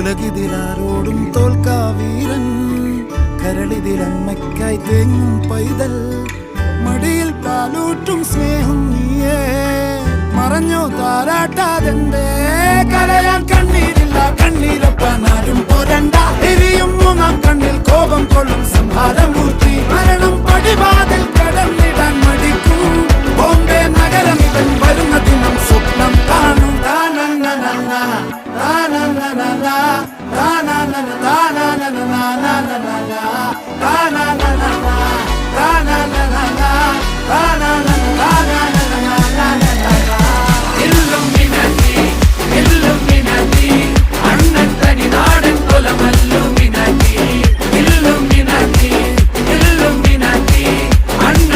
ഉലകിതിലാരോടും തോൽക്കാ വീരൻ, കരളിതിലമ്മയ്ക്കായി തേങ്ങും പൈതൽ, മടിയിൽ പാലൂട്ടും സ്നേഹം നീയേ. മറഞ്ഞോ താരാട്ടാതെന്തേ കരയാൻ കണ്ണീരില്ല, കണ്ണീരൊപ്പാനാരും പോരണ്ട. എരിയും മൂന്നാം കണ്ണിൽ കോപം കൊള്ളും സംഹാരമൂർത്തി, മരണം പടിവാതിൽ